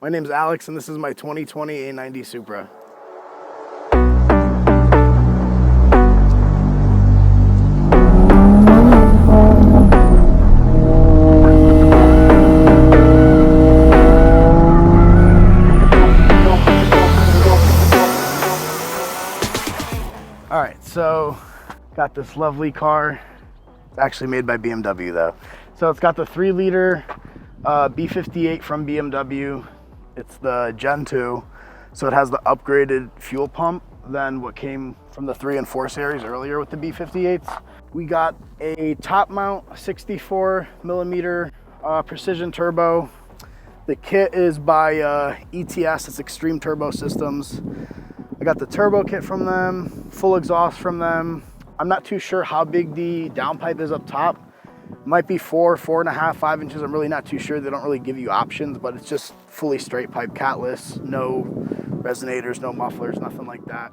My name's Alex, and this is my 2020 A90 Supra. All right, so got this lovely car. It's actually made by BMW though. So it's got the 3-liter B58 from BMW. It's the Gen 2, so it has the upgraded fuel pump than what came from the 3 and 4 series earlier with the B58s. We got a top mount 64 millimeter precision turbo. The kit is by ETS, it's Extreme Turbo Systems. I got the turbo kit from them, full exhaust from them. I'm not too sure how big the downpipe is up top. Might be 4, 4.5, 5 inches. I'm really not too sure. They don't really give you options, but it's just fully straight pipe, catless, no resonators, no mufflers, nothing like that.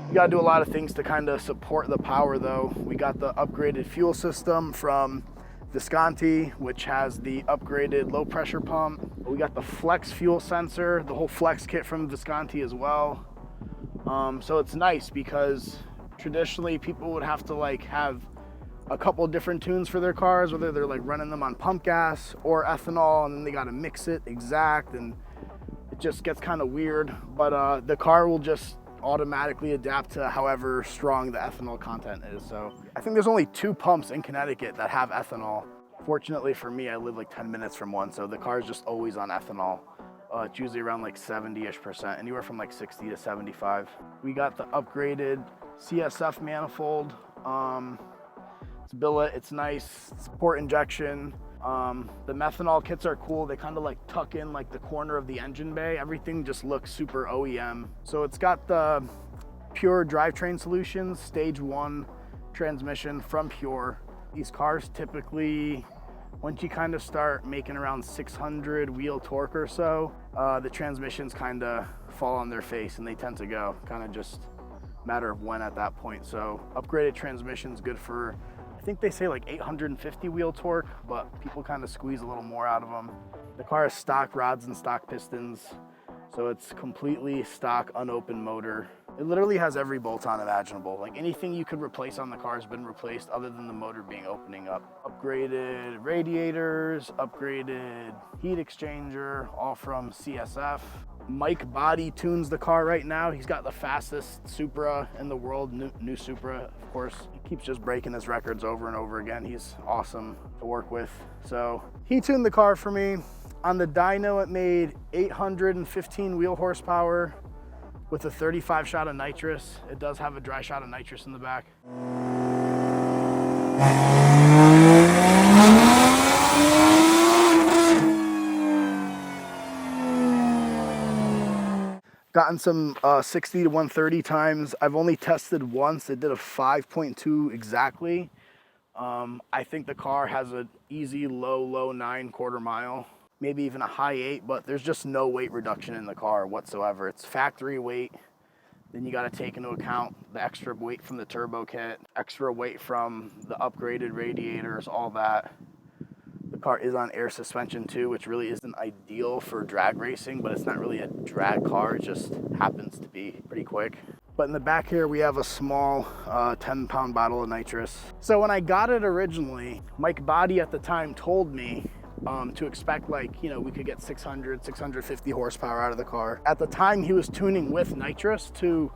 You gotta do a lot of things to kind of support the power though. We got the upgraded fuel system from Visconti, which has the upgraded low pressure pump. We got the flex fuel sensor, the whole flex kit from Visconti as well. So it's nice because traditionally people would have to like have a couple different tunes for their cars, whether they're like running them on pump gas or ethanol, and then they got to mix it exact, and it just gets kind of weird. But the car will just automatically adapt to however strong the ethanol content is. So I think there's only 2 pumps in Connecticut that have ethanol. Fortunately for me, I live like 10 minutes from one, so the car is just always on ethanol. It's usually around like 70-ish%, anywhere from like 60 to 75. We got the upgraded CSF manifold. It's billet, it's nice, it's port injection. The methanol kits are cool. They kind of like tuck in like the corner of the engine bay. Everything just looks super OEM. So it's got the Pure Drivetrain Solutions Stage 1 transmission from Pure. These cars typically, once you kind of start making around 600 wheel torque or so, the transmissions kind of fall on their face and they tend to go. Kind of just matter of when at that point. So upgraded transmission's good for, I think they say like 850 wheel torque, but people kind of squeeze a little more out of them. The car has stock rods and stock pistons, so it's completely stock, unopened motor. It literally has every bolt-on imaginable. Like anything you could replace on the car has been replaced other than the motor being opening up. Upgraded radiators, upgraded heat exchanger, all from CSF. Mike Body tunes the car right now. He's got the fastest Supra in the world, new Supra, of course. He keeps just breaking his records over and over again. He's awesome to work with. So he tuned the car for me. On the dyno, it made 815 wheel horsepower with a 35 shot of nitrous. It does have a dry shot of nitrous in the back. Gotten some 60 to 130 times. I've only tested once. It did a 5.2 exactly. I think the car has an easy low 9 quarter mile, maybe even a high 8, but there's just no weight reduction in the car whatsoever. It's factory weight. Then you got to take into account the extra weight from the turbo kit, extra weight from the upgraded radiators, all that. The car is on air suspension too, which really isn't ideal for drag racing, but it's not really a drag car. It just happens to be pretty quick. But in the back here, we have a small 10-pound bottle of nitrous. So when I got it originally, Mike Body at the time told me to expect like, you know, we could get 600, 650 horsepower out of the car. At the time, he was tuning with nitrous to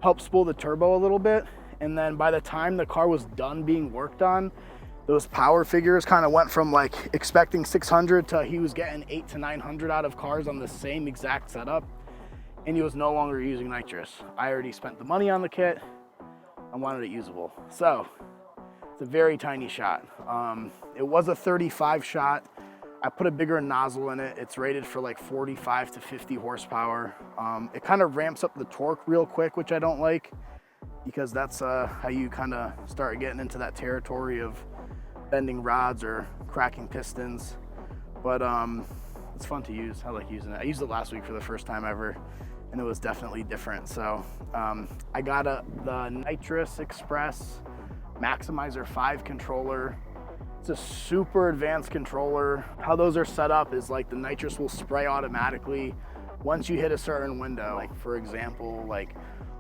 help spool the turbo a little bit. And then by the time the car was done being worked on, those power figures kind of went from like expecting 600 to he was getting 800 to 900 out of cars on the same exact setup. And he was no longer using nitrous. I already spent the money on the kit. I wanted it usable. So it's a very tiny shot. It was a 35 shot. I put a bigger nozzle in it. It's rated for like 45 to 50 horsepower. It kind of ramps up the torque real quick, which I don't like, because that's how you kind of start getting into that territory of bending rods or cracking pistons. But it's fun to use. I like using it. I used it last week for the first time ever, and it was definitely different. So I got the Nitrous Express Maximizer 5 controller. It's a super advanced controller. How those are set up is like the nitrous will spray automatically once you hit a certain window. Like for example, like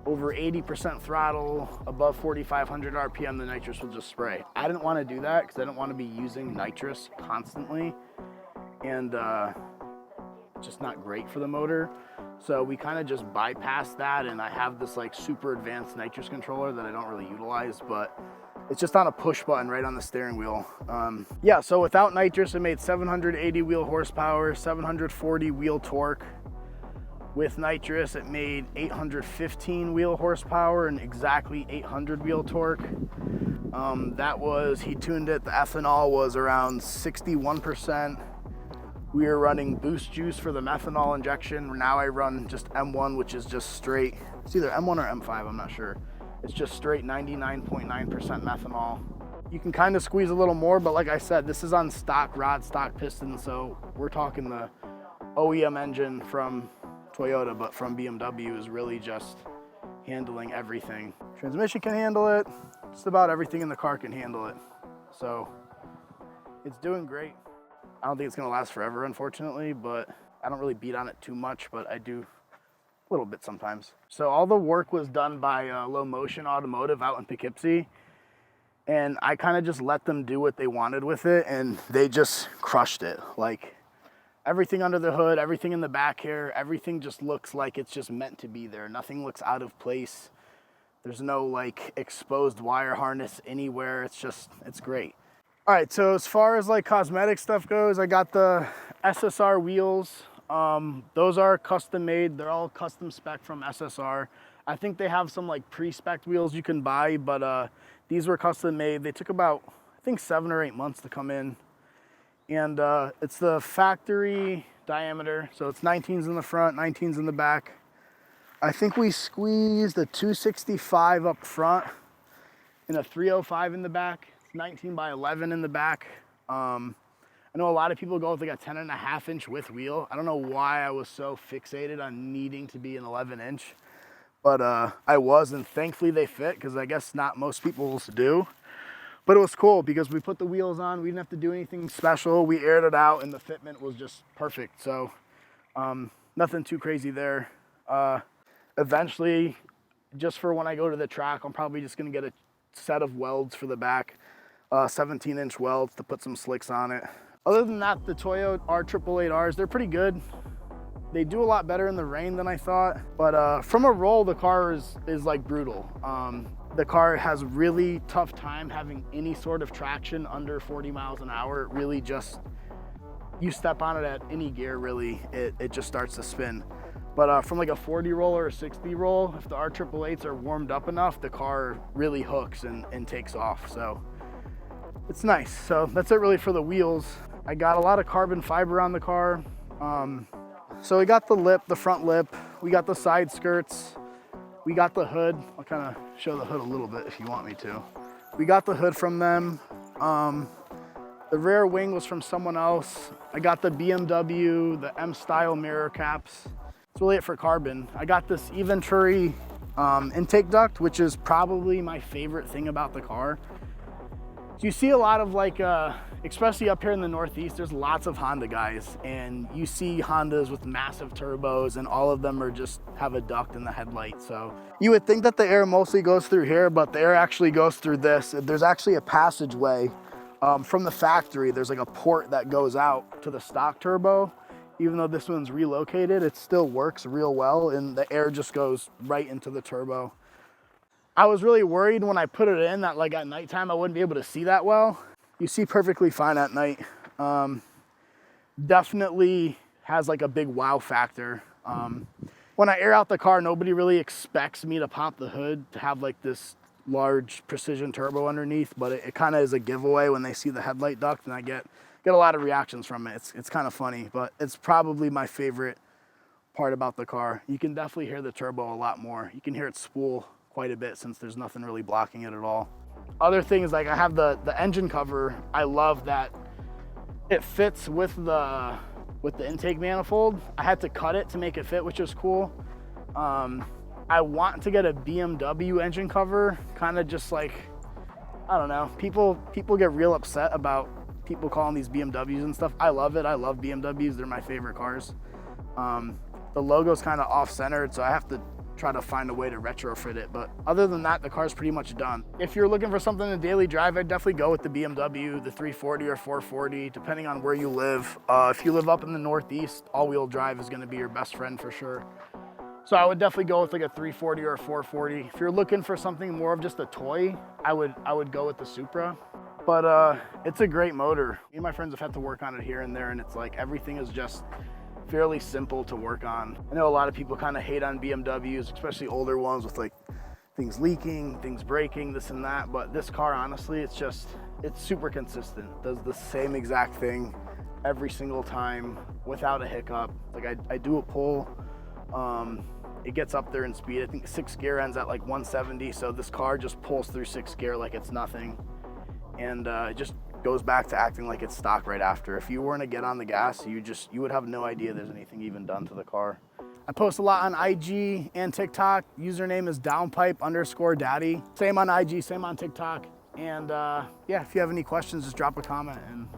over 80% throttle, above 4,500 RPM, the nitrous will just spray. I didn't want to do that because I didn't want to be using nitrous constantly, and just not great for the motor. So we kind of just bypassed that, and I have this like super advanced nitrous controller that I don't really utilize, but it's just on a push button right on the steering wheel. Yeah, so without nitrous, it made 780 wheel horsepower, 740 wheel torque. With nitrous, it made 815 wheel horsepower and exactly 800 wheel torque. That was, he tuned it, the ethanol was around 61%. We were running boost juice for the methanol injection. Now I run just M1, which is just straight, it's either M1 or M5, I'm not sure. It's just straight 99.9% methanol. You can kind of squeeze a little more, but like I said, this is on stock rod, stock piston, so we're talking the OEM engine from Toyota, but from BMW is really just handling everything. Transmission can handle it, just about everything in the car can handle it. So it's doing great. I don't think it's gonna last forever, unfortunately, but I don't really beat on it too much, but I do a little bit sometimes. So all the work was done by Low Motion Automotive out in Poughkeepsie, and I kind of just let them do what they wanted with it, and they just crushed it. Like, everything under the hood, everything in the back here, everything just looks like it's just meant to be there. Nothing looks out of place. There's no like exposed wire harness anywhere. It's just, it's great. All right, so as far as like cosmetic stuff goes, I got the SSR wheels. Those are custom made. They're all custom spec from SSR. I think they have some like pre-spec wheels you can buy, but these were custom made. They took about, I think 7 or 8 months to come in. And it's the factory diameter, so it's 19s in the front, 19s in the back. I think we squeezed a 265 up front and a 305 in the back. It's 19 by 11 in the back. I know a lot of people go with like a 10.5-inch width wheel. I don't know why I was so fixated on needing to be an 11-inch, but I was, and thankfully they fit, because I guess not most people do. But it was cool because we put the wheels on, we didn't have to do anything special. We aired it out and the fitment was just perfect. So nothing too crazy there. Eventually, just for when I go to the track, I'm probably just gonna get a set of welds for the back, 17-inch welds to put some slicks on it. Other than that, the Toyota R888Rs, they're pretty good. They do a lot better in the rain than I thought. But from a roll, the car is like brutal. The car has really tough time having any sort of traction under 40 miles an hour. It really just, you step on it at any gear, really, it just starts to spin. But from like a 40 roll or a 60 roll, if the R888s are warmed up enough, the car really hooks and takes off. So it's nice. So that's it really for the wheels. I got a lot of carbon fiber on the car. So we got the lip, the front lip, we got the side skirts, we got the hood. I'll kind of show the hood a little bit if you want me to. We got the hood from them. The rear wing was from someone else. I got the BMW, the M-style mirror caps. That's really it for carbon. I got this E-Venturi intake duct, which is probably my favorite thing about the car. So you see a lot of like, especially up here in the Northeast, there's lots of Honda guys, and you see Hondas with massive turbos, and all of them are just have a duct in the headlight. So you would think that the air mostly goes through here, but the air actually goes through this. There's actually a passageway from the factory. There's like a port that goes out to the stock turbo. Even though this one's relocated, it still works real well, and the air just goes right into the turbo. I was really worried when I put it in that like at nighttime I wouldn't be able to see that well. You see perfectly fine at night. Definitely has like a big wow factor. When I air out the car, nobody really expects me to pop the hood to have like this large precision turbo underneath, but it kind of is a giveaway when they see the headlight duct, and I get a lot of reactions from it. It's kind of funny, but it's probably my favorite part about the car. You can definitely hear the turbo a lot more. You can hear it spool quite a bit since there's nothing really blocking it at all. Other things, like I have the engine cover. I love that it fits with the intake manifold. I had to cut it to make it fit, which is cool. I want to get a BMW engine cover, kind of just like, I don't know, people get real upset about people calling these BMWs and stuff. I love it. I love BMWs. They're my favorite cars. The logo's kind of off-centered, so I have to try to find a way to retrofit it. But other than that, the car's pretty much done. If you're looking for something to daily drive, I'd definitely go with the BMW, the 340 or 440, depending on where you live. If you live up in the Northeast, all-wheel drive is gonna be your best friend for sure. So I would definitely go with like a 340 or a 440. If you're looking for something more of just a toy, I would go with the Supra. But it's a great motor. Me and my friends have had to work on it here and there, and it's like everything is just fairly simple to work on. I know a lot of people kind of hate on BMWs, especially older ones with like things leaking, things breaking, this and that. But this car, honestly, it's super consistent. It does the same exact thing every single time without a hiccup. Like I do a pull, it gets up there in speed. I think 6th gear ends at like 170. So this car just pulls through 6th gear like it's nothing. And it just goes back to acting like it's stock right after. If you weren't to get on the gas, you would have no idea there's anything even done to the car. I post a lot on IG and TikTok. Username is downpipe_daddy. Same on IG, same on TikTok. And yeah, if you have any questions, just drop a comment and